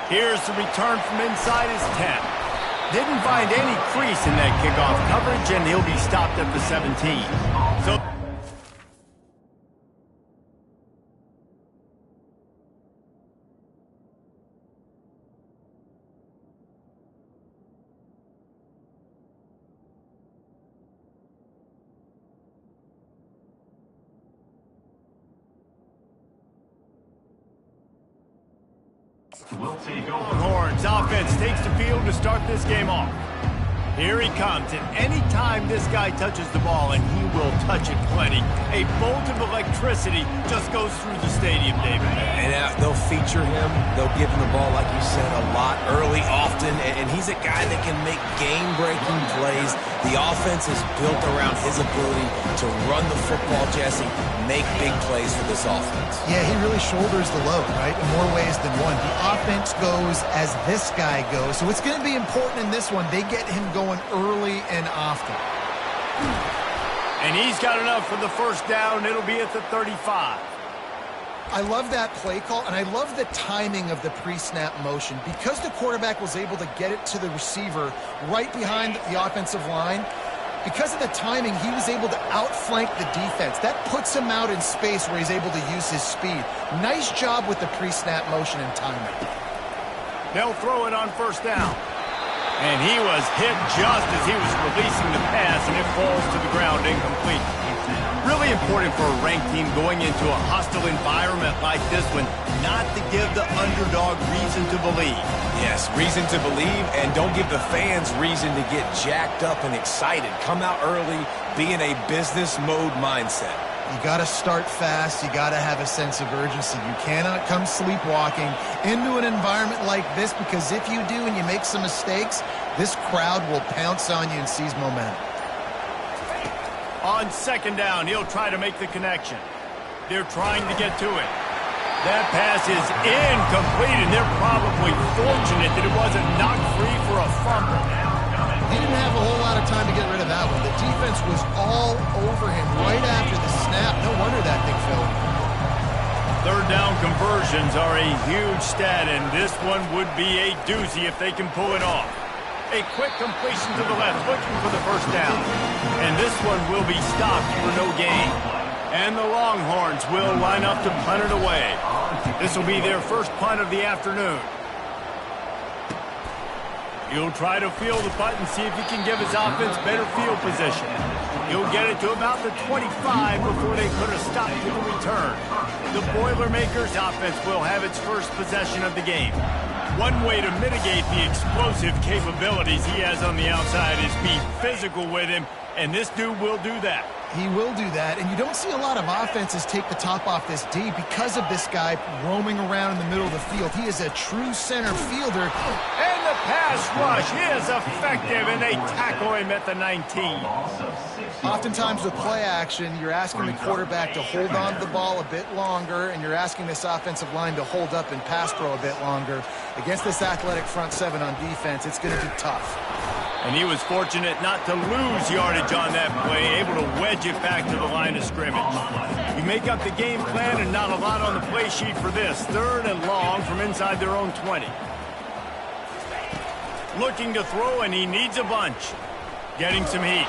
Here's the return from inside his 10. Didn't find any crease in that kickoff coverage, and he'll be stopped at the 17. So Longhorns offense takes the field to start this game off. Here he comes, and any time this guy touches the ball, and he will touch it plenty, a bolt of electricity just goes through the stadium, David. And they'll feature him. They'll give him the ball, like you said, a lot, early, often, and he's a guy that can make game-breaking plays. The offense is built around his ability to run the football, Jesse, make big plays for this offense. Yeah, he really shoulders the load, right, in more ways than one. The offense goes as this guy goes, so it's going to be important in this one. They get him going early and often. And he's got enough for the first down. It'll be at the 35. I love that play call, and I love the timing of the pre-snap motion. Because the quarterback was able to get it to the receiver right behind the offensive line, because of the timing, he was able to outflank the defense. That puts him out in space where he's able to use his speed. Nice job with the pre-snap motion and timing. They'll throw it on first down. And he was hit just as he was releasing the pass, and it falls to the ground incomplete. Really important for a ranked team going into a hostile environment like this one, not to give the underdog reason to believe. Yes, reason to believe, and don't give the fans reason to get jacked up and excited. Come out early, be in a business mode mindset. You got to start fast. You got to have a sense of urgency. You cannot come sleepwalking into an environment like this, because if you do and you make some mistakes, this crowd will pounce on you and seize momentum. On second down, he'll try to make the connection. They're trying to get to it. That pass is incomplete, and they're probably fortunate that it wasn't knocked free for a fumble. He didn't have a whole lot of time to get rid of that one. The defense was all over him right after the snap. No wonder that thing fell. Third down conversions are a huge stat, and this one would be a doozy if they can pull it off. A quick completion to the left, looking for the first down. And this one will be stopped for no gain. And the Longhorns will line up to punt it away. This will be their first punt of the afternoon. He'll try to field the punt and see if he can give his offense better field position. He'll get it to about the 25 before they put a stop to the return. The Boilermakers offense will have its first possession of the game. One way to mitigate the explosive capabilities he has on the outside is be physical with him, and this dude will do that. He will do that, and you don't see a lot of offenses take the top off this D because of this guy roaming around in the middle of the field. He is a true center fielder. And the pass rush is effective, and they tackle him at the 19. Oftentimes with play action, you're asking the quarterback to hold on to the ball a bit longer, and you're asking this offensive line to hold up and pass pro a bit longer. Against this athletic front seven on defense, it's going to be tough. And he was fortunate not to lose yardage on that play, able to wedge it back to the line of scrimmage. You make up the game plan, and not a lot on the play sheet for this. Third and long from inside their own 20. Looking to throw, and he needs a bunch. Getting some heat.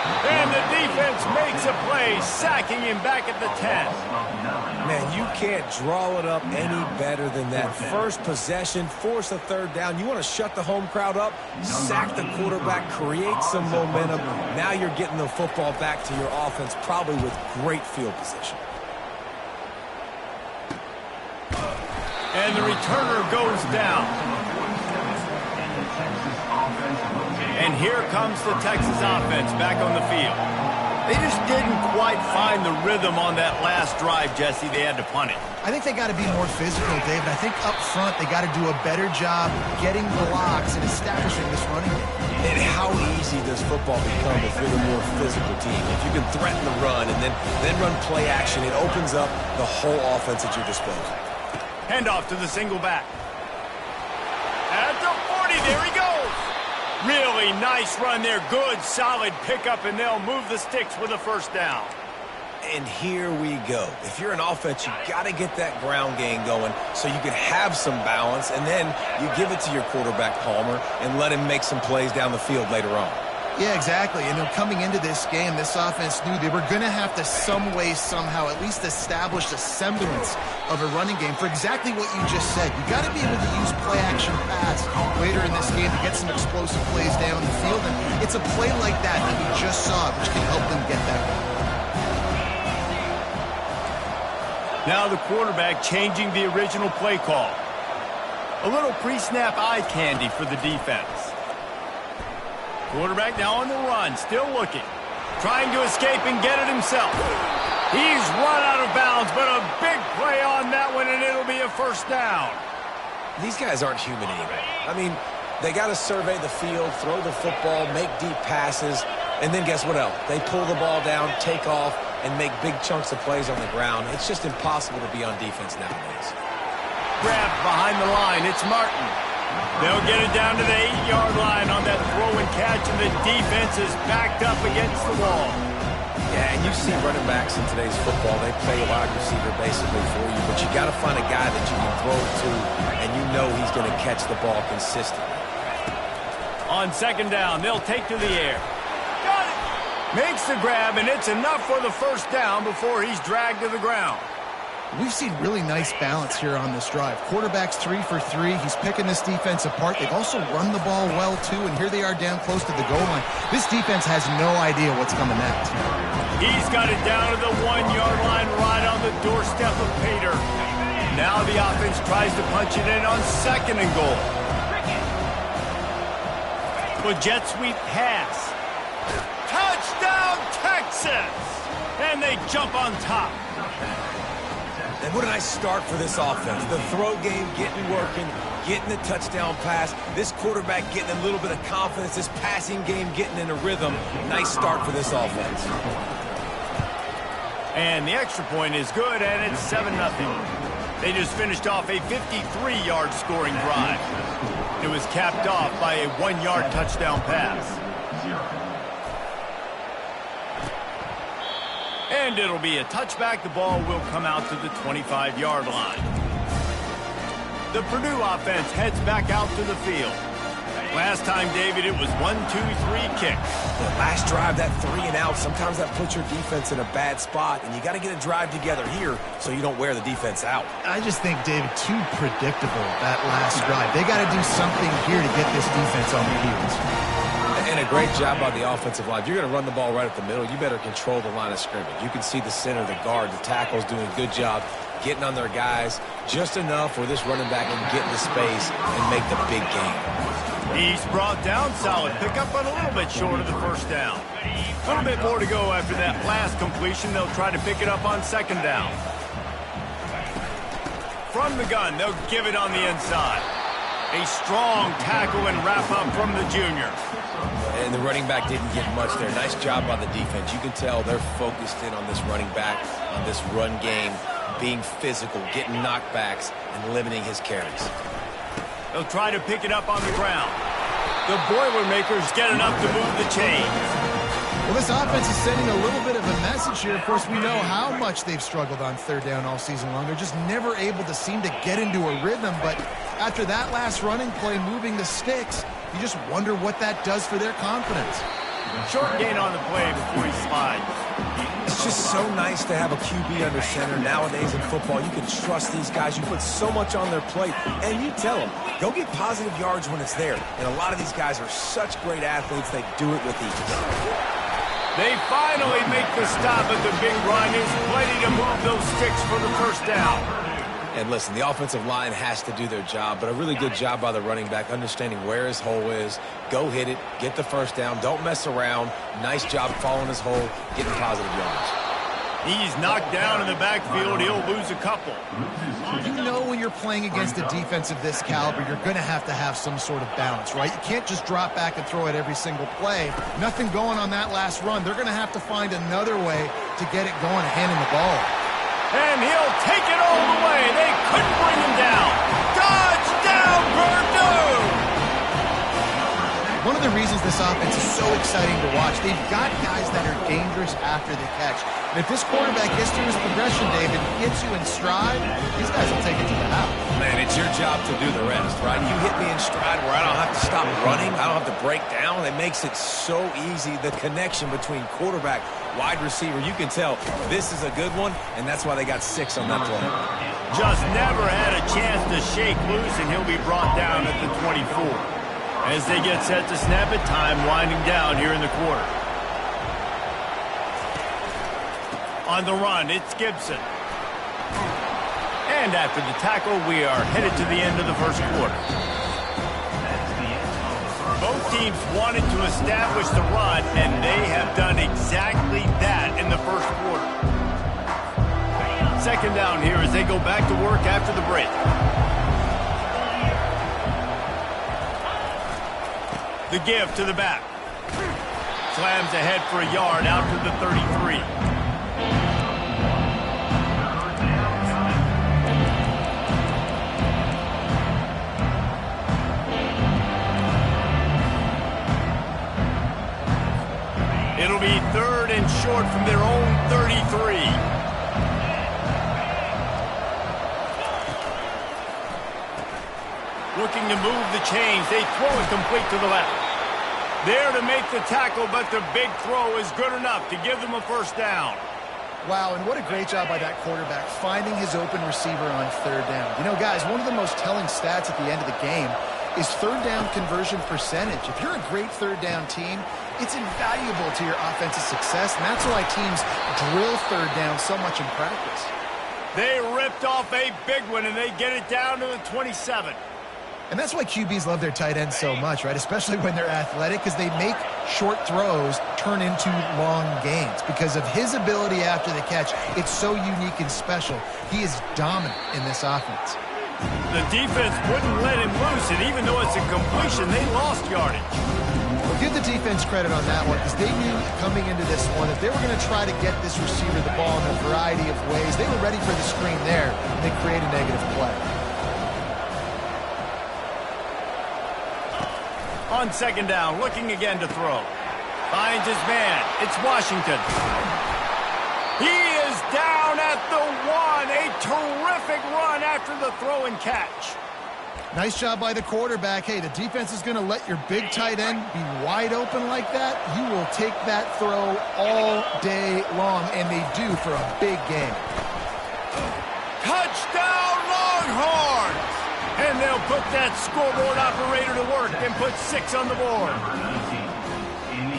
And the defense makes a play, sacking him back at the 10. Man, you can't draw it up any better than that. First possession, force a third down. You want to shut the home crowd up, sack the quarterback, create some momentum. Now you're getting the football back to your offense, probably with great field position. And the returner goes down. And here comes the Texas offense back on the field. They just didn't quite find the rhythm on that last drive, Jesse. They had to punt it. I think they got to be more physical, David. I think up front they got to do a better job getting blocks and establishing this running game. And how easy does football become if you're the more physical team? If you can threaten the run and then run play action, it opens up the whole offense at your disposal. Handoff to the single back. At the 40, there he goes. Really nice run there. Good, solid pickup, and they'll move the sticks with a first down. And here we go. If you're an offense, you got to get that ground game going so you can have some balance, and then you give it to your quarterback, Palmer, and let him make some plays down the field later on. Yeah, exactly. And coming into this game, this offense knew they were going to have to some way, somehow, at least establish a semblance of a running game for exactly what you just said. You got to be able to use play-action pass later in this game to get some explosive plays down the field. And it's a play like that that we just saw, which can help them get that one. Now the quarterback changing the original play call. A little pre-snap eye candy for the defense. Quarterback now on the run, still looking. Trying to escape and get it himself. He's run out of bounds, but a big play on that one, and it'll be a first down. These guys aren't human anymore. I mean, they got to survey the field, throw the football, make deep passes, and then guess what else? They pull the ball down, take off, and make big chunks of plays on the ground. It's just impossible to be on defense nowadays. Grab behind the line. It's Martin. They'll get it down to the 8-yard line on that throw and catch, and the defense is backed up against the wall. Yeah, and you see running backs in today's football, they play a wide receiver basically for you, but you got to find a guy that you can throw it to, and you know he's going to catch the ball consistently. On second down, they'll take to the air. Got it! Makes the grab, and it's enough for the first down before he's dragged to the ground. We've seen really nice balance here on this drive. Quarterback's 3 for 3. He's picking this defense apart. They've also run the ball well, too, and here they are down close to the goal line. This defense has no idea what's coming next. He's got it down to the 1-yard line right on the doorstep of Pater. Now the offense tries to punch it in on second and goal. The jet sweep pass. Touchdown, Texas! And they jump on top. And what a nice start for this offense. The throw game getting working, getting the touchdown pass. This quarterback getting a little bit of confidence. This passing game getting in a rhythm. Nice start for this offense. And the extra point is good, and it's 7-0. They just finished off a 53-yard scoring drive. It was capped off by a 1-yard touchdown pass. And it'll be a touchback. The ball will come out to the 25-yard line. The Purdue offense heads back out to the field. Last time, David, it was 1-2-3 kick. The last drive, that 3 and out, sometimes that puts your defense in a bad spot, and you got to get a drive together here so you don't wear the defense out. I just think, David, too predictable, that last drive. They got to do something here to get this defense on their heels. And a great job by the offensive line. If you're going to run the ball right up the middle, you better control the line of scrimmage. You can see the center, the guard, the tackles doing a good job getting on their guys just enough where this running back can get into space and make the big game. He's brought down. Solid pickup, but a little bit short of the first down. A little bit more to go after that last completion. They'll try to pick it up on second down. From the gun, they'll give it on the inside. A strong tackle and wrap up from the junior. And the running back didn't get much there. Nice job by the defense. You can tell they're focused in on this running back, on this run game, being physical, getting knockbacks, and limiting his carries. They'll try to pick it up on the ground. The Boilermakers get enough to move the chains. Well, this offense is sending a little bit of a message here. Of course, we know how much they've struggled on third down all season long. They're just never able to seem to get into a rhythm. But after that last running play, moving the sticks, you just wonder what that does for their confidence. Short gain on the play before he slides. It's just so nice to have a QB under center. Nowadays in football, you can trust these guys. You put so much on their plate, and you tell them, go get positive yards when it's there. And a lot of these guys are such great athletes, they do it with ease. They finally make the stop, but the big run is plenty to move those sticks for the first down. And listen, the offensive line has to do their job, but a really good job by the running back, understanding where his hole is. Go hit it, get the first down, don't mess around. Nice job following his hole, getting positive yards. He's knocked down in the backfield. He'll lose a couple. You know when you're playing against a defense of this caliber, you're going to have some sort of balance, right? You can't just drop back and throw it every single play. Nothing going on that last run. They're going to have to find another way to get it going and hand him the ball. And he'll take it all the way. They couldn't bring him down. Touchdown, Purdue! one of the reasons this offense is so exciting to watch. They've got guys that are dangerous after the catch. And if this quarterback gets through his progression, David, gets you in stride, these guys will take it to the house. Man, it's your job to do the rest, right? You hit me in stride where I don't have to stop running. I don't have to break down. It makes it so easy, the connection between quarterback, wide receiver. You can tell this is a good one, and that's why they got 6 on that play. Just never had a chance to shake loose, and he'll be brought down at the 24. As they get set to snap it, time winding down here in the quarter. On the run, it's Gibson. And after the tackle, we are headed to the end of the first quarter. Both teams wanted to establish the run, and they have done exactly that in the first quarter. Second down here as they go back to work after the break. The give to the back. Slams ahead for a yard out to the 33. It'll be 3rd and short from their own 33. Looking to move the chains. They throw it complete to the left. There to make the tackle, but the big throw is good enough to give them a first down. Wow, and what a great job by that quarterback finding his open receiver on 3rd down. You know, guys, one of the most telling stats at the end of the game is 3rd down conversion percentage. If you're a great 3rd down team, it's invaluable to your offensive success, and that's why teams drill 3rd down so much in practice. They ripped off a big one, and they get it down to the 27. And that's why QBs love their tight ends so much, right? Especially when they're athletic, because they make short throws turn into long gains. Because of his ability after the catch, it's so unique and special. He is dominant in this offense. The defense wouldn't let him loose, and even though it's a completion, they lost yardage. Well, give the defense credit on that one, because they knew coming into this one that they were going to try to get this receiver the ball in a variety of ways. They were ready for the screen there, and they create a negative play. On 2nd down, looking again to throw. Finds his man. It's Washington. He is down at the 1. A terrific run after the throw and catch. Nice job by the quarterback. Hey, the defense is going to let your big tight end be wide open like that. You will take that throw all day long, and they do for a big game. Touchdown, Longhorns! And they'll put that scoreboard operator to work and put 6 on the board.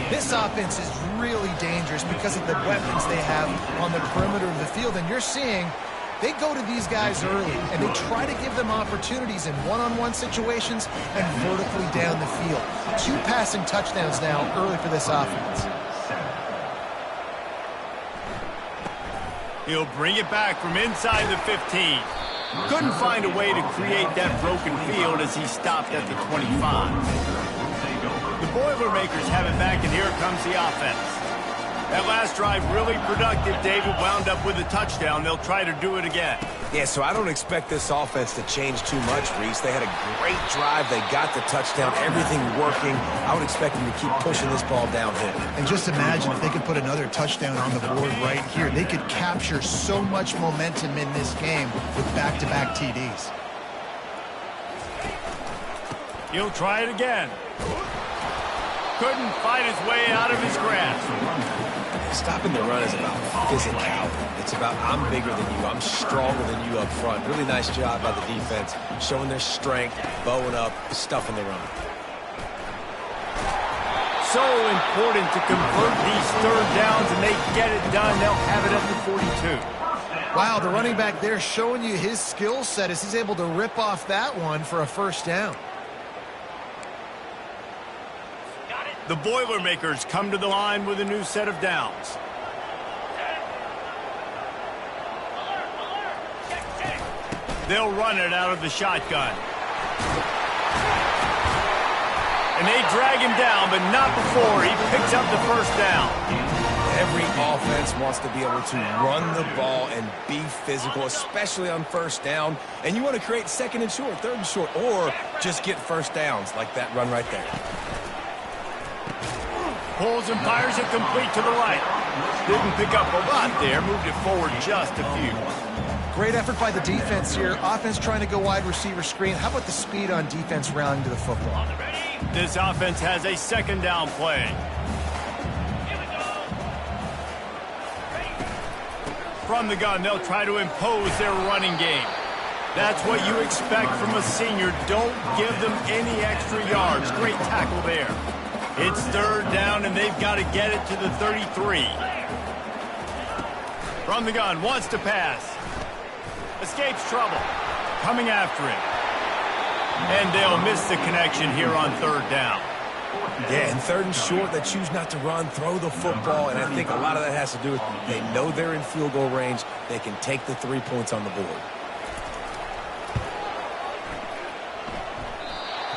This offense is really dangerous because of the weapons they have on the perimeter of the field. And you're seeing they go to these guys early, and they try to give them opportunities in one-on-one situations and vertically down the field. 2 passing touchdowns now early for this offense. He'll bring it back from inside the 15. Couldn't find a way to create that broken field as he stopped at the 25. The Boilermakers have it back, and here comes the offense. That last drive really productive. David wound up with a touchdown. They'll try to do it again. Yeah, so I don't expect this offense to change too much, Reese. They had a great drive. They got the touchdown, everything working. I would expect them to keep pushing this ball downhill. And just imagine if they could put another touchdown on the board right here. They could capture so much momentum in this game with back-to-back TDs. He'll try it again. Couldn't fight his way out of his grasp. Stopping the run is about physicality. It's about I'm bigger than you, I'm stronger than you up front. Really nice job by the defense, showing their strength, bowing up, stuffing the run. So important to convert these 3rd downs, and they get it done. They'll have it at the 42. Wow, the running back there showing you his skill set as he's able to rip off that one for a first down. The Boilermakers come to the line with a new set of downs. They'll run it out of the shotgun. And they drag him down, but not before he picks up the first down. Every offense wants to be able to run the ball and be physical, especially on first down. And you want to create 2nd and short, 3rd and short, or just get first downs like that run right there. Pulls and fires it complete to the right. Didn't pick up a lot there. Moved it forward just a few. Great effort by the defense here. Offense trying to go wide receiver screen. How about the speed on defense rounding to the football? This offense has a second down play. From the gun, they'll try to impose their running game. That's what you expect from a senior. Don't give them any extra yards. Great tackle there. It's third down, and they've got to get it to the 33. From the gun, wants to pass. Escapes trouble. Coming after him. And they'll miss the connection here on third down. Yeah, and third and short, they choose not to run, throw the football, and I think a lot of that has to do with they know they're in field goal range. They can take the 3 points on the board.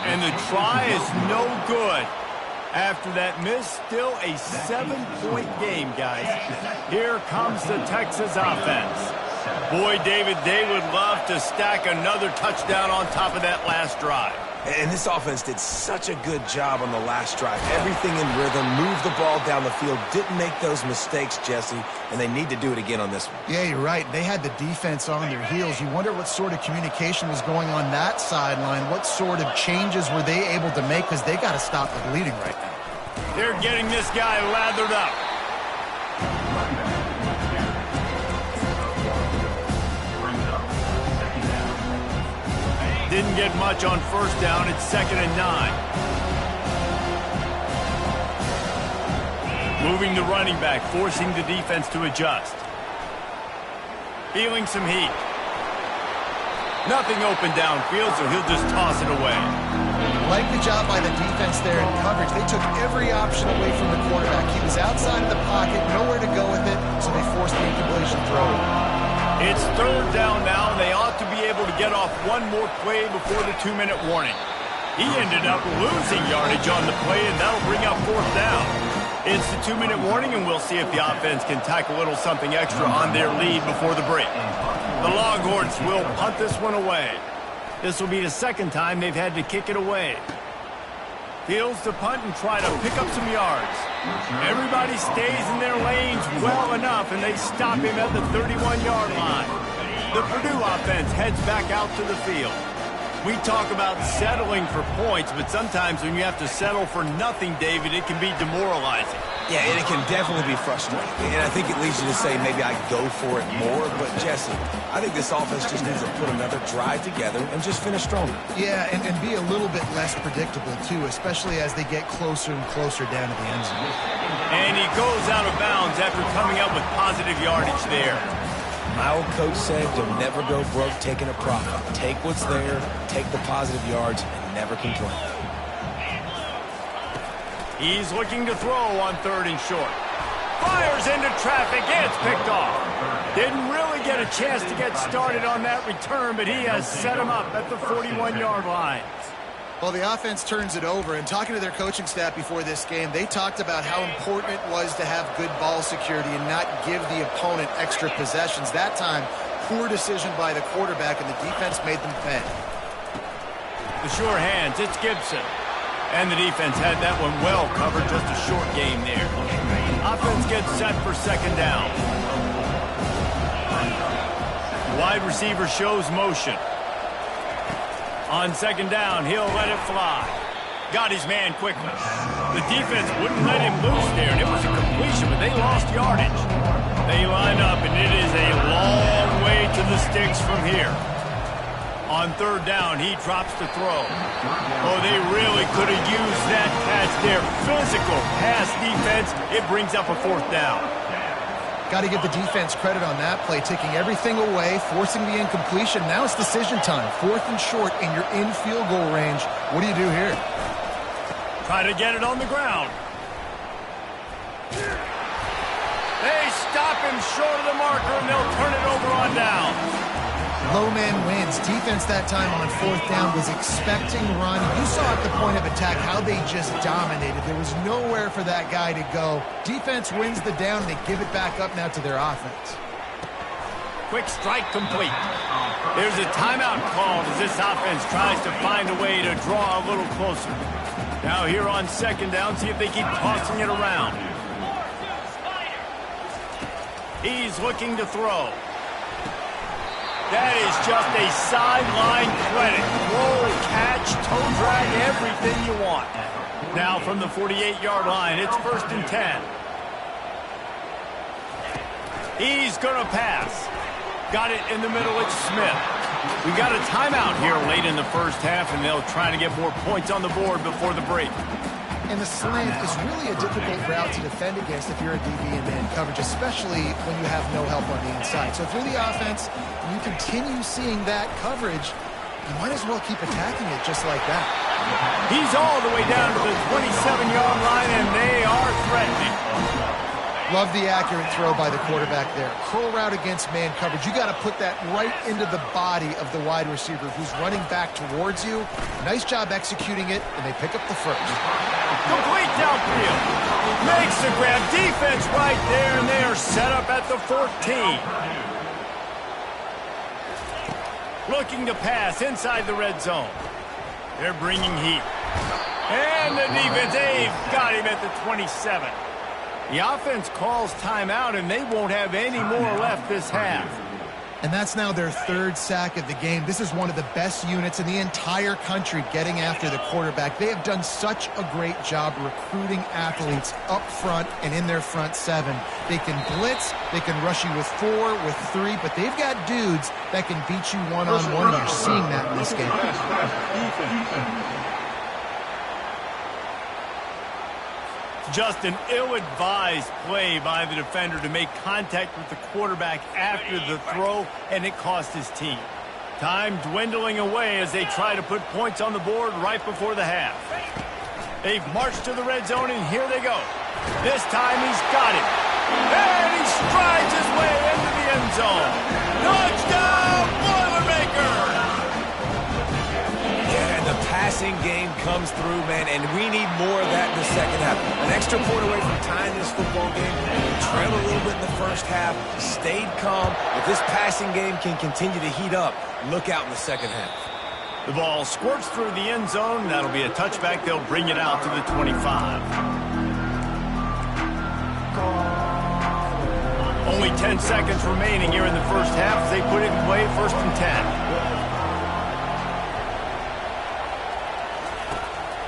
And the try is no good. After that miss, still a 7-point game, guys. Here comes the Texas offense. Boy, David, they would love to stack another touchdown on top of that last drive. And this offense did such a good job on the last drive. Everything in rhythm, moved the ball down the field, didn't make those mistakes, Jesse, and they need to do it again on this one. Yeah, you're right. They had the defense on their heels. You wonder what sort of communication was going on that sideline. What sort of changes were they able to make, because they got to stop the bleeding right now. They're getting this guy lathered up. Didn't get much on first down. It's 2nd and 9. Moving the running back, forcing the defense to adjust. Feeling some heat. Nothing open downfield, so he'll just toss it away. Like the job by the defense there in coverage. They took every option away from the quarterback. He was outside of the pocket, nowhere to go with it, so they forced the incompletion throw. It's third down now, and they ought to be able to get off one more play before the 2-minute warning. He ended up losing yardage on the play, and that'll bring up fourth down. It's the 2-minute warning, and we'll see if the offense can tack a little something extra on their lead before the break. The Longhorns will punt this one away. This will be the second time they've had to kick it away. Fields to punt and try to pick up some yards. Everybody stays in their lanes well enough, and they stop him at the 31-yard line. The Purdue offense heads back out to the field. We talk about settling for points, but sometimes when you have to settle for nothing, David, it can be demoralizing. Yeah, and it can definitely be frustrating. And I think it leads you to say maybe I go for it more. But, Jesse, I think this offense just needs to put another drive together and just finish stronger. Yeah, and be a little bit less predictable, too, especially as they get closer and closer down to the end zone. And he goes out of bounds after coming up with positive yardage there. My old coach said you'll never go broke taking a profit. Take what's there, take the positive yards, and never complain. He's looking to throw on third and short. Fires into traffic. It's picked off. Didn't really get a chance to get started on that return, but he has set him up at the 41-yard line. Well, the offense turns it over, and talking to their coaching staff before this game, they talked about how important it was to have good ball security and not give the opponent extra possessions. That time, poor decision by the quarterback, and the defense made them pay. The sure hands, it's Gibson. And the defense had that one well covered, just a short game there. Offense gets set for second down. Wide receiver shows motion. On second down, he'll let it fly. Got his man quickly. The defense wouldn't let him loose there, and it was a completion, but they lost yardage. They line up, and it is a long way to the sticks from here. On third down, he drops the throw. Oh, they really could have used that catch there. Physical pass defense. It brings up a fourth down. Got to give the defense credit on that play, taking everything away, forcing the incompletion. Now it's decision time. Fourth and short, and you're in field goal range. What do you do here? Try to get it on the ground. They stop him short of the marker, and they'll turn it over on down. Low man wins. Defense that time on fourth down was expecting run. You saw at the point of attack how they just dominated. There was nowhere for that guy to go. Defense wins the down. They give it back up now to their offense. Quick strike complete. There's a timeout called as this offense tries to find a way to draw a little closer. Now here on second down, see if they keep tossing it around. He's looking to throw. That is just a sideline credit. Roll, catch, toe drag, everything you want. Now from the 48-yard line, it's 1st and 10. He's going to pass. Got it in the middle, it's Smith. We got a timeout here late in the first half, and they'll try to get more points on the board before the break. And the slant is really a difficult route to defend against if you're a DB in man coverage, especially when you have no help on the inside. So if you're the offense and you continue seeing that coverage, you might as well keep attacking it just like that. He's all the way down to the 27-yard line, and they are threatening. Love the accurate throw by the quarterback there. Curl route against man coverage. You got to put that right into the body of the wide receiver who's running back towards you. Nice job executing it, and they pick up the first. Complete downfield. Makes the grab. Defense right there, and they are set up at the 14. Looking to pass inside the red zone. They're bringing heat. And the defense, they've got him at the 27. The offense calls timeout, and they won't have any more left this half. And that's now their 3rd sack of the game. This is one of the best units in the entire country getting after the quarterback. They have done such a great job recruiting athletes up front and in their front 7. They can blitz, they can rush you with 4, with 3, but they've got dudes that can beat you one-on-one, and you're seeing that in this game. Just an ill-advised play by the defender to make contact with the quarterback after the throw, and it cost his team. Time dwindling away as they try to put points on the board right before the half. They've marched to the red zone, and here they go. This time he's got it. And he strides his way into the end zone. Touchdown, Boilermakers! The passing game comes through, man, and we need more of that in the second half. An extra point away from tying this football game. Trailed a little bit in the first half, stayed calm. If this passing game can continue to heat up, look out in the second half. The ball squirts through the end zone. That'll be a touchback. They'll bring it out to the 25. Only 10 seconds remaining here in the first half as they put it in play, 1st and 10.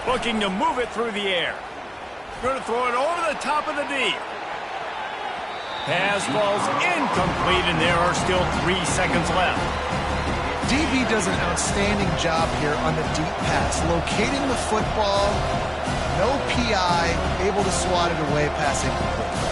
Looking to move it through the air. Going to throw it over the top of the deep. Pass falls incomplete, and there are still 3 seconds left. DB does an outstanding job here on the deep pass. Locating the football, no PI, able to swat it away, passing complete.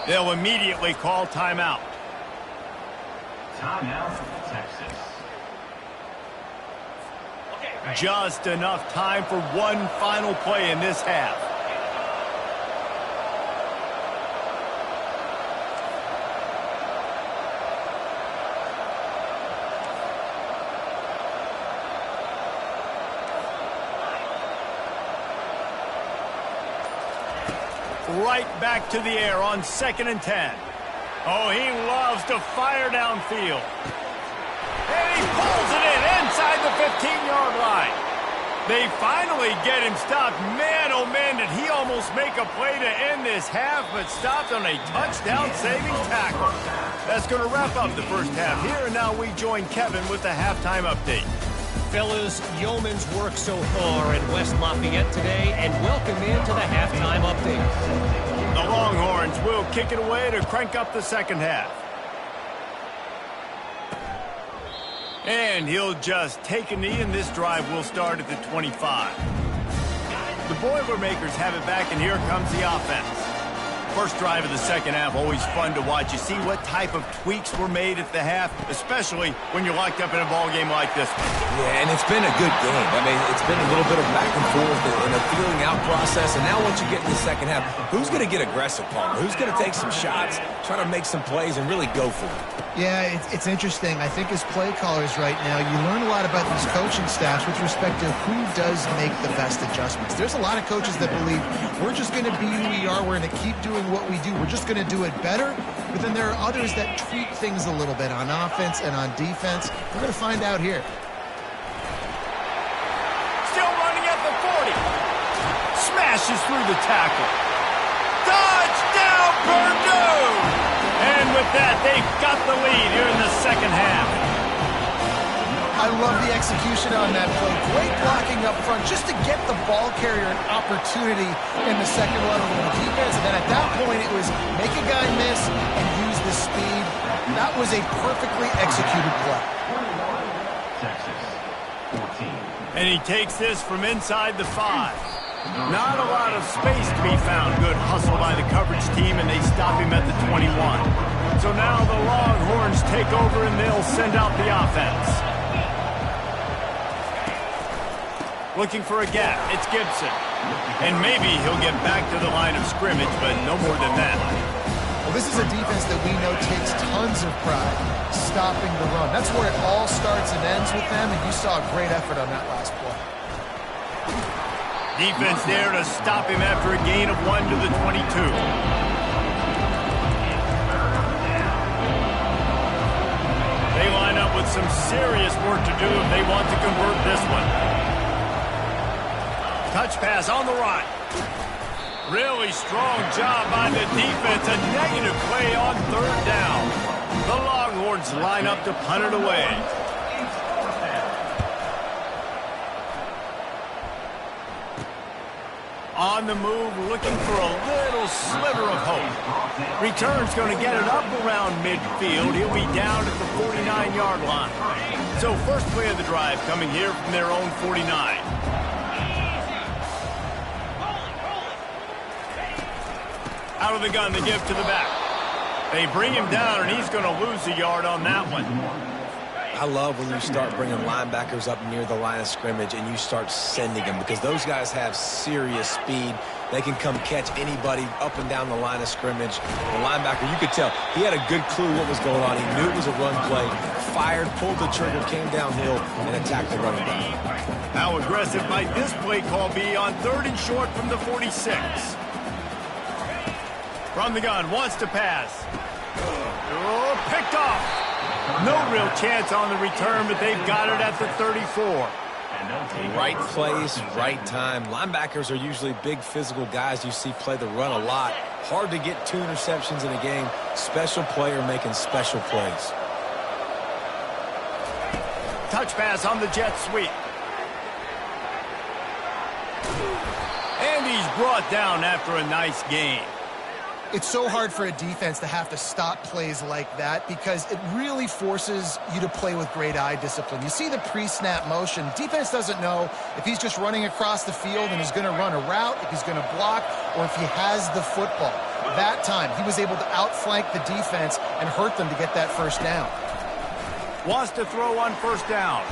They'll immediately call timeout. Timeout, Texas. Just enough time for one final play in this half. Right back to the air on 2nd and 10. Oh, he loves to fire downfield. And he pulls it in inside the 15-yard line. They finally get him stopped. Man, oh man, did he almost make a play to end this half, but stopped on a touchdown-saving tackle. That's going to wrap up the first half here, and now we join Kevin with the halftime update. Fellas, Yeoman's worked so far in West Lafayette today, and welcome into the halftime update. The Longhorns will kick it away to crank up the second half. And he'll just take a knee, and this drive will start at the 25. The Boilermakers have it back, and here comes the offense. First drive of the second half, always fun to watch. You see what type of tweaks were made at the half, especially when you're locked up in a ball game like this one. Yeah, and it's been a good game. I mean, it's been a little bit of back and forth and a feeling out process. And now once you get in the second half, who's going to get aggressive, Palmer? Who's going to take some shots, try to make some plays, and really go for it? Yeah, it's interesting. I think as play callers right now, you learn a lot about these coaching staffs with respect to who does make the best adjustments. There's a lot of coaches that believe we're just going to be who we are. We're going to keep doing what we do. We're just going to do it better. But then there are others that tweak things a little bit on offense and on defense. We're going to find out here. Still running at the 40. Smashes through the tackle. Touchdown, Purdue! And with that, they've got the lead here in the second half. I love the execution on that play. Great blocking up front just to get the ball carrier an opportunity in the second level of the defense. And then at that point, it was make a guy miss and use the speed. That was a perfectly executed play. And he takes this from inside the 5. Not a lot of space to be found. Good hustle by the coverage team, and they stop him at the 21. So now the Longhorns take over, and they'll send out the offense. Looking for a gap. It's Gibson. And maybe he'll get back to the line of scrimmage, but no more than that. Well, this is a defense that we know takes tons of pride stopping the run. That's where it all starts and ends with them, and you saw a great effort on that last play. Defense there to stop him after a gain of 1 to the 22. They line up with some serious work to do if they want to convert this one. Touch pass on the right. Really strong job by the defense. A negative play on third down. The Longhorns line up to punt it away. On the move, looking for a little sliver of hope. Return's going to get it up around midfield. He'll be down at the 49-yard line. So first play of the drive coming here from their own 49. Out of the gun, they give to the back. They bring him down, and he's going to lose a yard on that one. I love when you start bringing linebackers up near the line of scrimmage and you start sending them because those guys have serious speed. They can come catch anybody up and down the line of scrimmage. The linebacker, you could tell, he had a good clue what was going on. He knew it was a run play, fired, pulled the trigger, came downhill, and attacked the running back. How aggressive might this play call be on 3rd and short from the 46? From the gun, wants to pass. Oh, picked off. No real chance on the return, but they've got it at the 34. Right place, right time. Linebackers are usually big physical guys you see play the run a lot. Hard to get 2 interceptions in a game. Special player making special plays. Touch pass on the jet sweep. And he's brought down after a nice gain. It's so hard for a defense to have to stop plays like that because it really forces you to play with great eye discipline. You see the pre-snap motion. Defense doesn't know if he's just running across the field and he's going to run a route, if he's going to block, or if he has the football. That time, he was able to outflank the defense and hurt them to get that first down. Wants to throw on first down,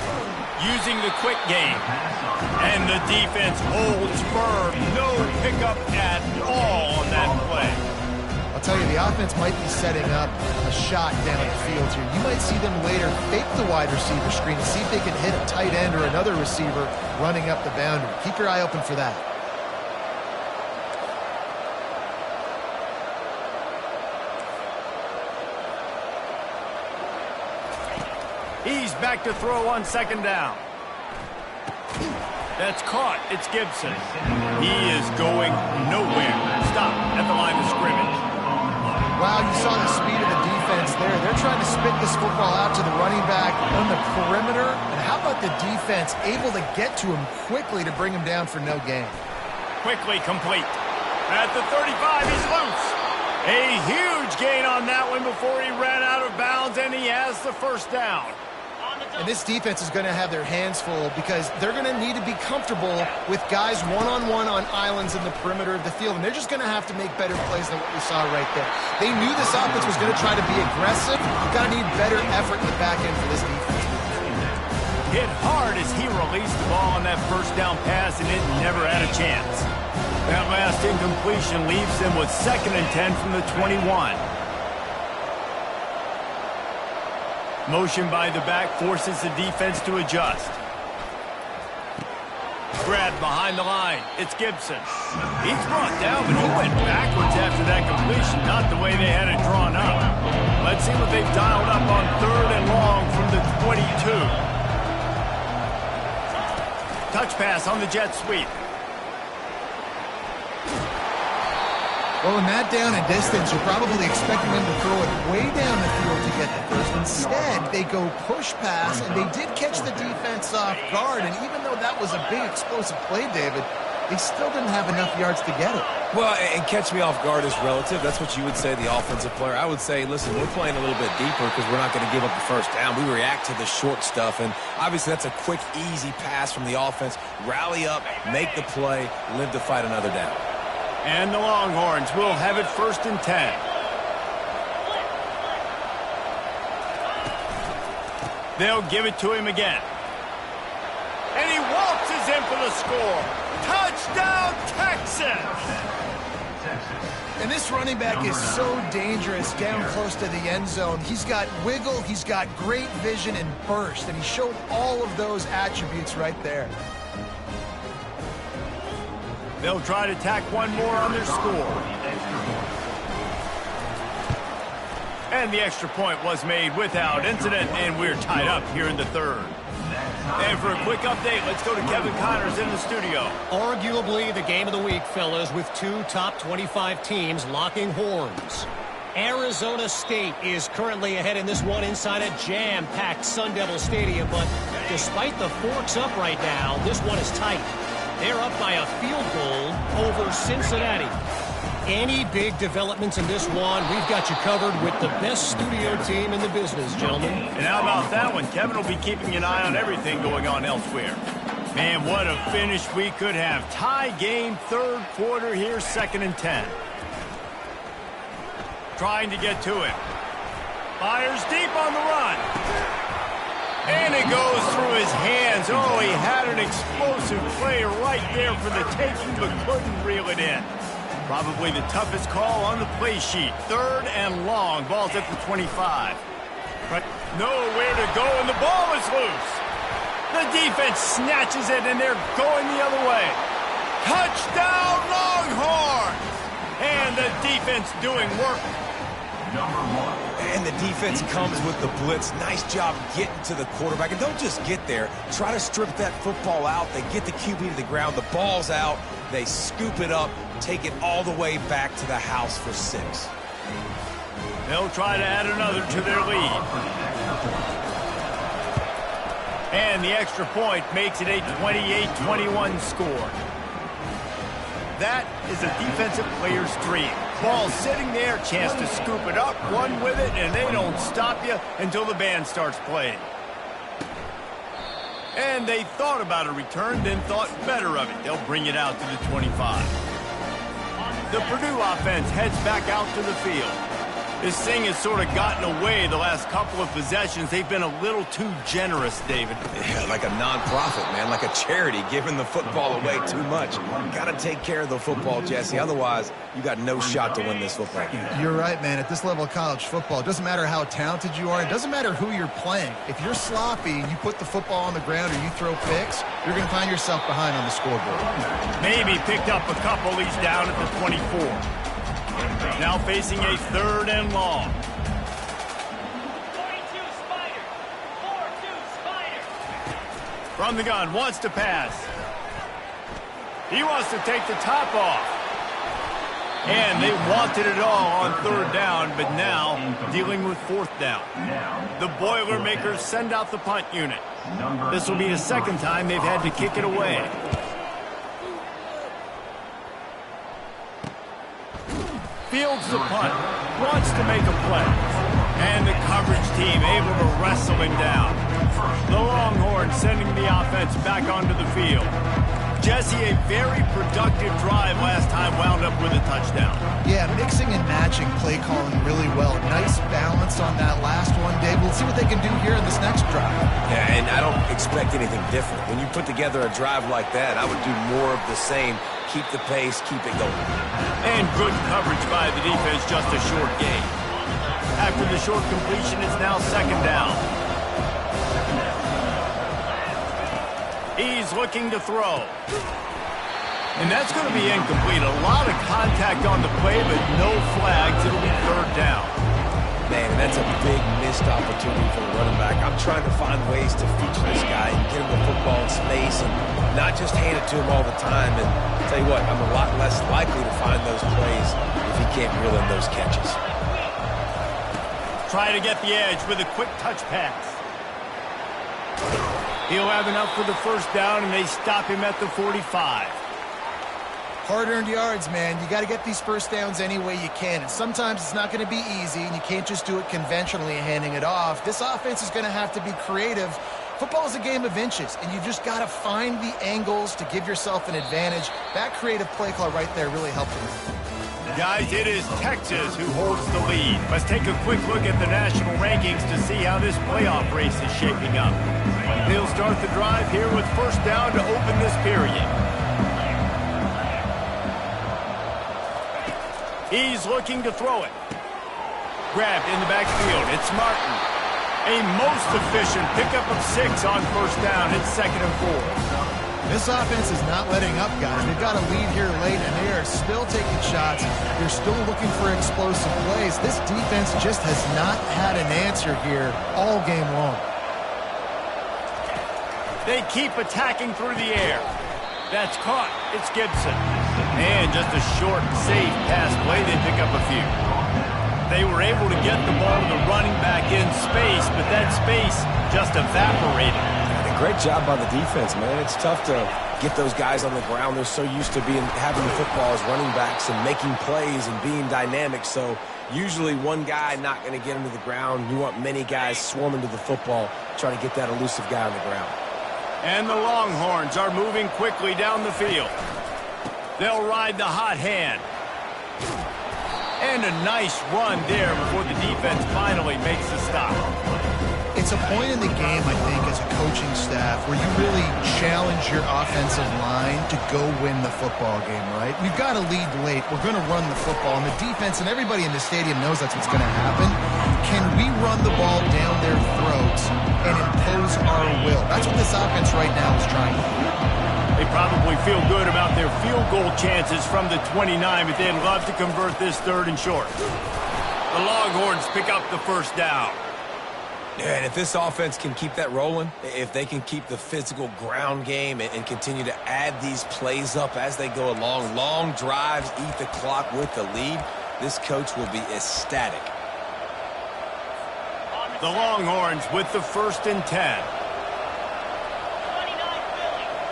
using the quick game. And the defense holds firm. No pickup at all on that play. I'll tell you, the offense might be setting up a shot down the field here. You might see them later fake the wide receiver screen and see if they can hit a tight end or another receiver running up the boundary. Keep your eye open for that. He's back to throw on 2nd down. That's caught. It's Gibson. He is going nowhere. Stop at the line of scrimmage. Wow, you saw the speed of the defense there. They're trying to spit this football out to the running back on the perimeter. And how about the defense able to get to him quickly to bring him down for no gain? Quickly complete. At the 35, he's loose. A huge gain on that one before he ran out of bounds, and he has the first down. And this defense is going to have their hands full because they're going to need to be comfortable with guys one-on-one on islands in the perimeter of the field. And they're just going to have to make better plays than what we saw right there. They knew this offense was going to try to be aggressive. You've got to need better effort in the back end for this defense. Hit hard as he released the ball on that first down pass, and it never had a chance. That last incompletion leaves them with 2nd and 10 from the 21. Motion by the back forces the defense to adjust. Grab behind the line. It's Gibson. He's brought down, but he went backwards after that completion, not the way they had it drawn up. Let's see what they've dialed up on 3rd and long from the 22. Touch pass on the jet sweep. Well, in that down and distance, you're probably expecting them to throw it way down the field to get the first. Instead, they go push pass, and they did catch the defense off guard. And even though that was a big explosive play, David, they still didn't have enough yards to get it. Well, and catch me off guard is relative. That's what you would say, the offensive player. I would say, listen, we're playing a little bit deeper because we're not going to give up the first down. We react to the short stuff, and obviously that's a quick, easy pass from the offense. Rally up, make the play, live to fight another down. And the Longhorns will have it 1st and 10. They'll give it to him again. And he waltzes in for the score. Touchdown, Texas! And this running back is so dangerous down close to the end zone. He's got wiggle, he's got great vision and burst, and he showed all of those attributes right there. They'll try to tack one more on their score. And the extra point was made without incident, and we're tied up here in the 3rd. And for a quick update, let's go to Kevin Connors in the studio. Arguably the game of the week, fellas, with 2 top 25 teams locking horns. Arizona State is currently ahead in this one inside a jam-packed Sun Devil Stadium, but despite the forks up right now, this one is tight. They're up by a field goal over Cincinnati. Any big developments in this one, we've got you covered with the best studio team in the business, gentlemen. And how about that one? Kevin will be keeping an eye on everything going on elsewhere. Man, what a finish we could have. Tie game, 3rd quarter here, 2nd and 10. Trying to get to it. Fires deep on the run. And it goes through his hands. Oh, he had an explosive play right there for the taking, but couldn't reel it in. Probably the toughest call on the play sheet. 3rd and long. Ball's at the 25. But nowhere to go, and the ball is loose. The defense snatches it, and they're going the other way. Touchdown, Longhorns! And the defense doing work. And the defense comes with the blitz. Nice job getting to the quarterback. And don't just get there. Try to strip that football out. They get the QB to the ground. The ball's out. They scoop it up, take it all the way back to the house for 6. They'll try to add another to their lead. And the extra point makes it a 28-21 score. That is a defensive player's dream. Ball sitting there, chance to scoop it up, run with it, and they don't stop you until the band starts playing. And they thought about a return, then thought better of it. They'll bring it out to the 25. The Purdue offense heads back out to the field. This thing has sort of gotten away the last couple of possessions. They've been a little too generous, David. Yeah, like a nonprofit, man, like a charity, giving the football away too much. Got to take care of the football, Jesse. Otherwise, you got no shot to win this football game. You're right, man. At this level of college football, it doesn't matter how talented you are. It doesn't matter who you're playing. If you're sloppy, you put the football on the ground or you throw picks, you're going to find yourself behind on the scoreboard. Maybe picked up a couple. He's down at the 24. Now facing a 3rd and long. 42 Spider. 4-2 Spider. From the gun, wants to pass. He wants to take the top off. And they wanted it all on 3rd down, but now dealing with 4th down. The Boilermakers send out the punt unit. This will be the 2nd time they've had to kick it away. Fields the punt, wants to make a play. And the coverage team able to wrestle him down. The Longhorns sending the offense back onto the field. Jesse, a very productive drive last time wound up with a touchdown. Yeah, mixing and matching play calling really well. Nice balance on that last one, Dave. We'll see what they can do here in this next drive. Yeah, and I don't expect anything different. When you put together a drive like that, I would do more of the same. Keep the pace, keep it going. And good coverage by the defense, just a short gain. After the short completion, it's now second down. He's looking to throw. And that's going to be incomplete. A lot of contact on the play, but no flags. It'll be third down. Man, that's a big missed opportunity for the running back. I'm trying to find ways to feature this guy and get him the football in space and not just hand it to him all the time. And I'll tell you what, I'm a lot less likely to find those plays if he can't reel in those catches. Try to get the edge with a quick touch pass. He'll have enough for the first down, and they stop him at the 45. Hard-earned yards, man. You got to get these first downs any way you can. And sometimes it's not going to be easy, and you can't just do it conventionally and handing it off. This offense is going to have to be creative. Football is a game of inches, and you just got to find the angles to give yourself an advantage. That creative play call right there really helped him. Guys, it is Texas who holds the lead. Let's take a quick look at the national rankings to see how this playoff race is shaping up. They'll start the drive here with first down to open this period. He's looking to throw it. Grabbed in the backfield. It's Martin. A most efficient pickup of 6 on first down. It's 2nd and 4. This offense is not letting up, guys. They've got a lead here late, and they are still taking shots. They're still looking for explosive plays. This defense just has not had an answer here all game long. They keep attacking through the air. That's caught. It's Gibson. And just a short, safe pass play. They pick up a few. They were able to get the ball to the running back in space, but that space just evaporated. Great job by the defense, man. It's tough to get those guys on the ground. They're so used to having the football as running backs and making plays and being dynamic. So usually one guy not going to get him to the ground. You want many guys swarming to the football, trying to get that elusive guy on the ground. And the Longhorns are moving quickly down the field. They'll ride the hot hand. And a nice run there before the defense finally makes the stop. It's a point in the game, I think, as a coaching staff where you really challenge your offensive line to go win the football game, right? We've got to lead late. We're going to run the football, and the defense and everybody in the stadium knows that's what's going to happen. Can we run the ball down their throats and impose our will? That's what this offense right now is trying to do. They probably feel good about their field goal chances from the 29, but they'd love to convert this 3rd and short. The Longhorns pick up the first down. Yeah, and if this offense can keep that rolling, if they can keep the physical ground game and continue to add these plays up as they go along, long drives, eat the clock with the lead, this coach will be ecstatic. The Longhorns with the 1st and 10.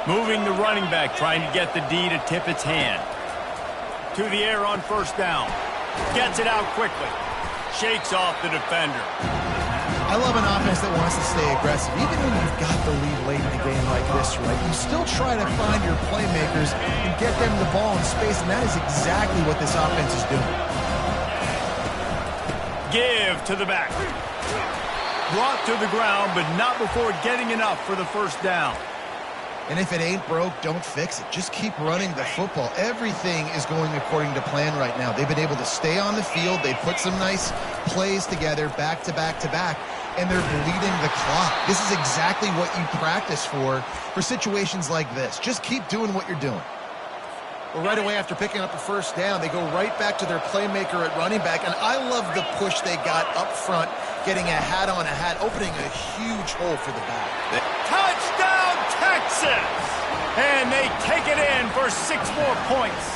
Moving the running back, trying to get the D to tip its hand. To the air on first down. Gets it out quickly. Shakes off the defender. I love an offense that wants to stay aggressive. Even when you've got the lead late in a game like this, right, you still try to find your playmakers and get them the ball in space, and that is exactly what this offense is doing. Give to the back. Brought to the ground, but not before getting enough for the first down. And if it ain't broke, don't fix it. Just keep running the football. Everything is going according to plan right now. They've been able to stay on the field. They put some nice plays together back to back to back, and they're bleeding the clock. This is exactly what you practice for situations like this. Just keep doing what you're doing. Well, right away after picking up a first down, they go right back to their playmaker at running back, and I love the push they got up front, getting a hat on a hat, opening a huge hole for the back. Touchdown, Texas! And they take it in for 6 more points.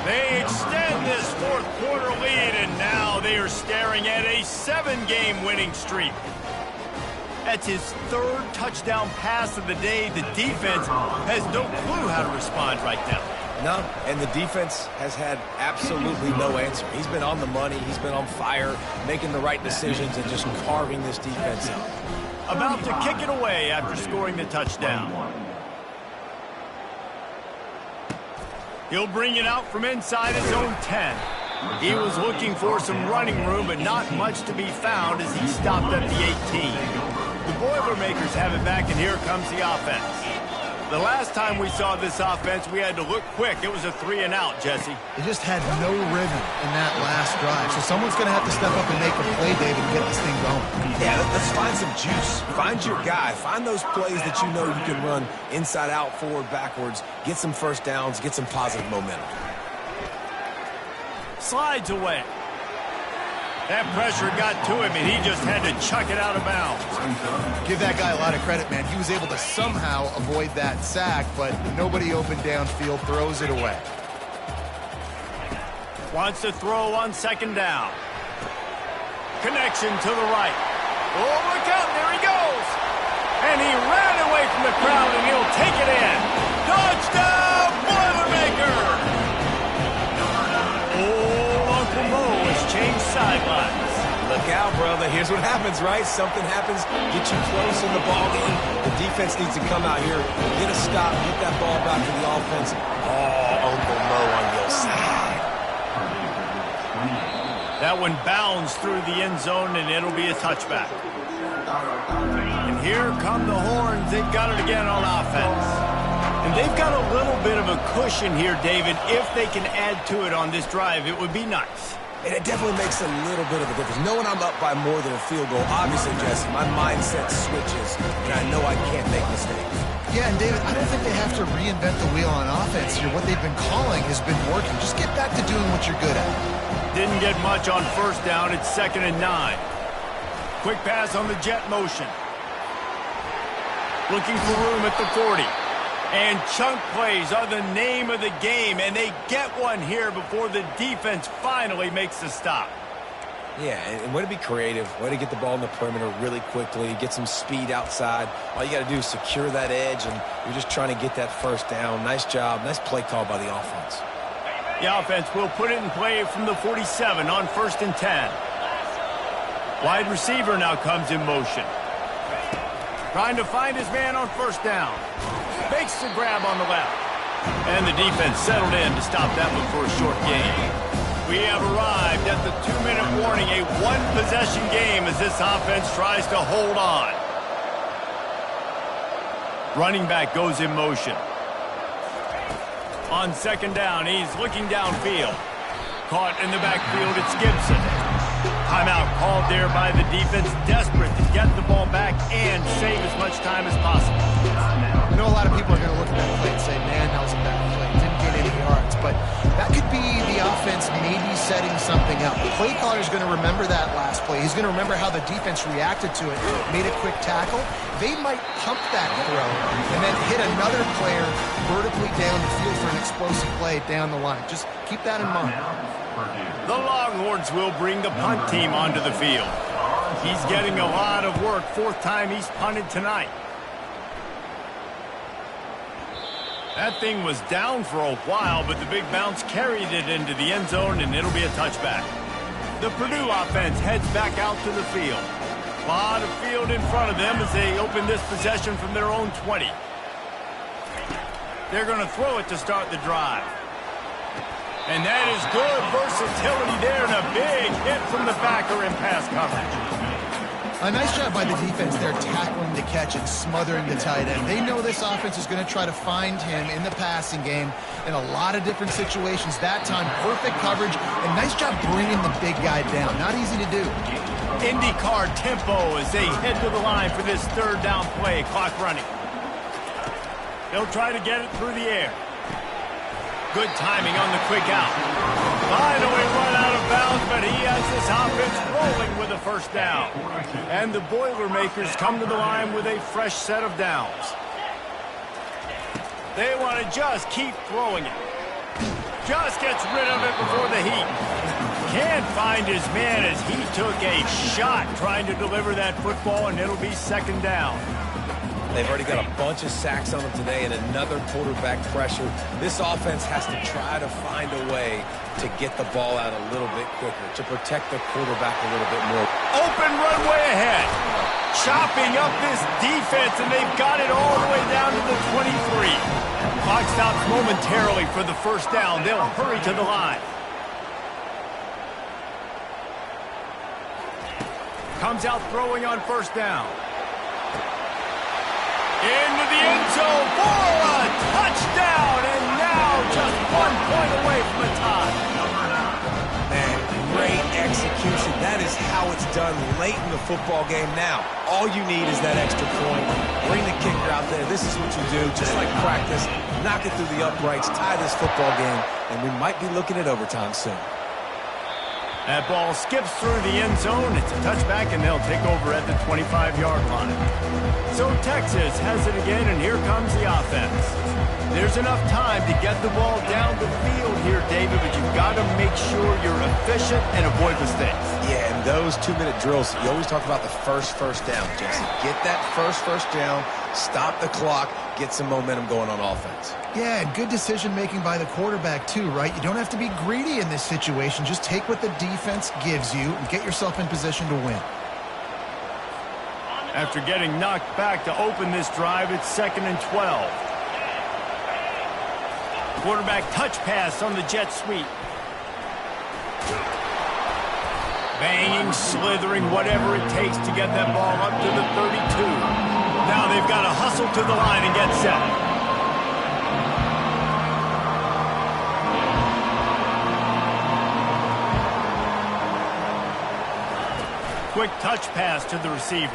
They extend this 4th quarter lead, and now they are staring at a 7-game winning streak. That's his 3rd touchdown pass of the day. The defense has no clue how to respond right now. No, and the defense has had absolutely no answer. He's been on the money. He's been on fire, making the right decisions and just carving this defense up. About to kick it away after scoring the touchdown. He'll bring it out from inside his own 10. He was looking for some running room, but not much to be found as he stopped at the 18. The Boilermakers have it back, and here comes the offense. The last time we saw this offense, we had to look quick. It was a 3-and-out, Jesse. They just had no rhythm in that last drive. So someone's going to have to step up and make a play, David, and get this thing going. Yeah, let's find some juice. Find your guy. Find those plays that you know you can run inside out, forward, backwards. Get some first downs. Get some positive momentum. Slides away. That pressure got to him, and he just had to chuck it out of bounds. Give that guy a lot of credit, man. He was able to somehow avoid that sack, but nobody open downfield, throws it away. Wants to throw on second down. Connection to the right. Oh, look out, there he goes. And he ran away from the crowd, and he'll take it in. Touchdown, Boilermaker! Change sidelines. Look out, brother. Here's what happens, right? Something happens, get you close in the ball game. The defense needs to come out here, get a stop, get that ball back to the offense. Oh, Uncle Mo on your side. That one bounds through the end zone, and it'll be a touchback. And here come the horns. They've got it again on offense. And they've got a little bit of a cushion here, David. If they can add to it on this drive, it would be nice. And it definitely makes a little bit of a difference. Knowing I'm up by more than a field goal, obviously, Jesse, my mindset switches, and I know I can't make mistakes. Yeah, and David, I don't think they have to reinvent the wheel on offense here. What they've been calling has been working. Just get back to doing what you're good at. Didn't get much on first down. It's 2nd and 9. Quick pass on the jet motion. Looking for room at the 40. And chunk plays are the name of the game, and they get one here before the defense finally makes the stop. Yeah, and way to be creative, way to get the ball in the perimeter really quickly, get some speed outside. All you got to do is secure that edge, and you're just trying to get that first down. Nice job, nice play call by the offense. The offense will put it in play from the 47 on 1st and 10. Wide receiver now comes in motion. Trying to find his man on first down. Makes the grab on the left. And the defense settled in to stop that one for a short gain. We have arrived at the 2-minute warning, a one-possession game as this offense tries to hold on. Running back goes in motion. On second down, he's looking downfield. Caught in the backfield, it's Gibson. Timeout called there by the defense, desperate to get the ball back and save as much time as possible. I know a lot of people are going to look at that play and say, man, that was a bad play. Didn't get any yards. But that could be the offense maybe setting something up. The play caller is going to remember that last play. He's going to remember how the defense reacted to it, made a quick tackle. They might pump that throw and then hit another player vertically down the field for an explosive play down the line. Just keep that in mind. The Longhorns will bring the punt team onto the field. He's getting a lot of work. 4th time he's punted tonight. That thing was down for a while, but the big bounce carried it into the end zone, and it'll be a touchback. The Purdue offense heads back out to the field. A lot of field in front of them as they open this possession from their own 20. They're going to throw it to start the drive. And that is good versatility there, and a big hit from the backer in pass coverage. A nice job by the defense there, tackling the catch and smothering the tight end. They know this offense is going to try to find him in the passing game in a lot of different situations. That time, perfect coverage, and nice job bringing the big guy down. Not easy to do. IndyCar tempo as they head to the line for this 3rd down play. Clock running. They'll try to get it through the air. Good timing on the quick out. Finally run out of bounds, but he has this offense rolling with a first down. And the Boilermakers come to the line with a fresh set of downs. They want to just keep throwing it. Just gets rid of it before the heat. Can't find his man as he took a shot trying to deliver that football, and it'll be 2nd down. They've already got a bunch of sacks on them today and another quarterback pressure. This offense has to try to find a way to get the ball out a little bit quicker, to protect the quarterback a little bit more. Open runway ahead. Chopping up this defense, and they've got it all the way down to the 23. Clock stops momentarily for the first down. They'll hurry to the line. Comes out throwing on first down. Into the end zone for a touchdown, and now just 1 point away from a tie. Man, great execution. That is how it's done late in the football game now. All you need is that extra point. Bring the kicker out there. This is what you do, just like practice. Knock it through the uprights, tie this football game, and we might be looking at overtime soon. That ball skips through the end zone. It's a touchback, and they'll take over at the 25-yard line. So Texas has it again, and here comes the offense. There's enough time to get the ball down the field here, David, but you've got to make sure you're efficient and avoid mistakes. Yeah, and those 2-minute drills, you always talk about the first down, Jesse. Get that first down, stop the clock, get some momentum going on offense. Yeah, and good decision-making by the quarterback, too, right? You don't have to be greedy in this situation. Just take what the defense gives you and get yourself in position to win. After getting knocked back to open this drive, it's 2nd and 12. Quarterback touch pass on the jet sweep. Banging, slithering, whatever it takes to get that ball up to the 32. Now they've got to hustle to the line and get set. Quick touch pass to the receiver.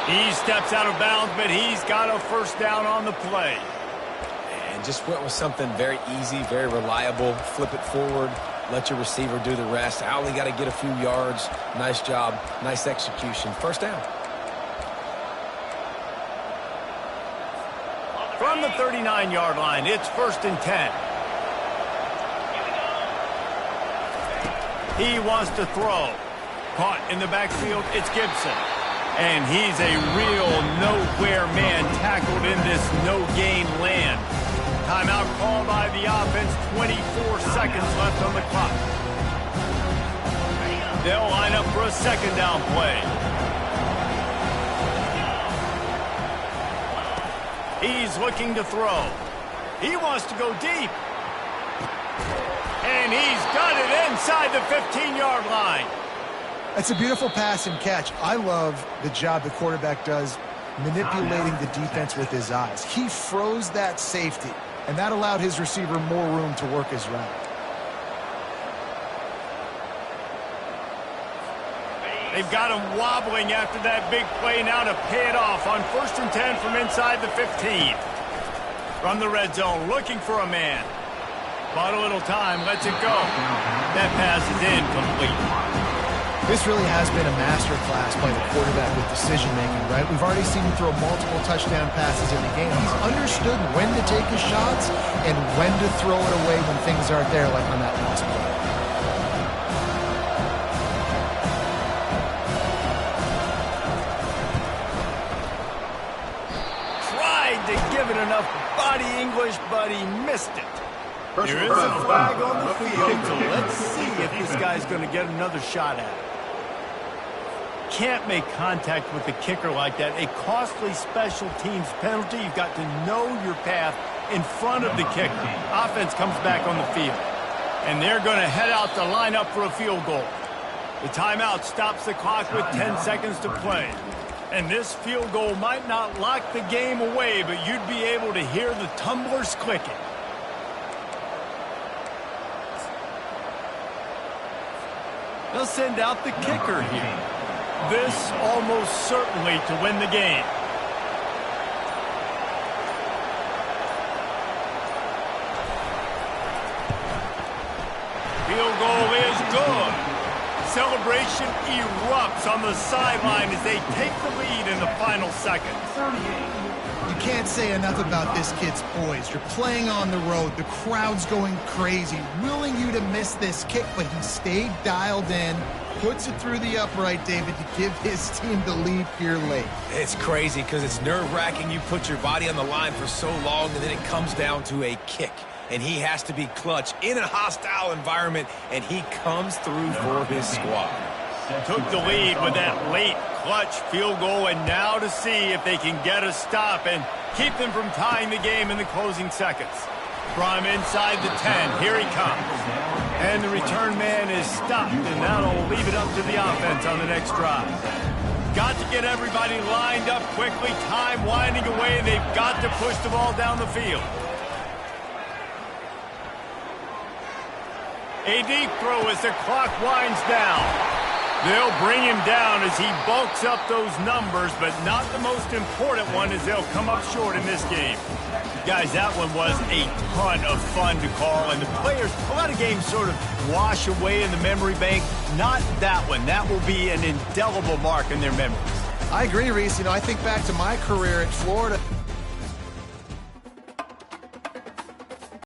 He steps out of bounds, but he's got a first down on the play. And just went with something very easy, very reliable. Flip it forward, let your receiver do the rest. I only got to get a few yards. Nice job, nice execution. First down. From the 39-yard line, it's 1st and 10. He wants to throw. Caught in the backfield, it's Gibson. And he's a real nowhere man tackled in this no-gain land. Timeout called by the offense, 24 seconds left on the clock. They'll line up for a 2nd down play. He's looking to throw. He wants to go deep. And he's got it inside the 15-yard line. It's a beautiful pass and catch. I love the job the quarterback does manipulating the defense with his eyes. He froze that safety, and that allowed his receiver more room to work his route. They've got him wobbling after that big play now to pay it off on 1st and 10 from inside the 15. From the red zone, looking for a man. Bought a little time, lets it go. That pass is incomplete. This really has been a masterclass by the quarterback with decision-making, right? We've already seen him throw multiple touchdown passes in the game. He's understood when to take his shots and when to throw it away when things aren't there, like on that last play. Tried to give it enough body English, but he missed it. There is a flag on the field, so let's see if this guy's going to get another shot at it. Can't make contact with the kicker like that. A costly special teams penalty. You've got to know your path in front of the kicker. Offense comes back on the field. And they're going to head out to line up for a field goal. The timeout stops the clock with 10 seconds to play. And this field goal might not lock the game away, but you'd be able to hear the tumblers clicking. They'll send out the kicker here. This almost certainly to win the game. Field goal is good. Celebration erupts on the sideline as they take the lead in the final seconds. You can't say enough about this kid's poise. You're playing on the road. The crowd's going crazy, willing you to miss this kick, but he stayed dialed in, puts it through the upright, David, to give his team the lead here late. It's crazy because it's nerve-wracking. You put your body on the line for so long, and then it comes down to a kick. And he has to be clutch in a hostile environment, and he comes through for his squad. Took the lead with that late clutch field goal, and now to see if they can get a stop and keep them from tying the game in the closing seconds. From inside the 10, here he comes. And the return man is stopped, and that'll leave it up to the offense on the next drive. got to get everybody lined up quickly, time winding away, and they've got to push the ball down the field. A deep throw as the clock winds down. They'll bring him down as he bulks up those numbers, but not the most important one as they'll come up short in this game. Guys, that one was a ton of fun to call, and the players, a lot of games sort of wash away in the memory bank. Not that one. That will be an indelible mark in their memories. I agree, Reese. I think back to my career at Florida.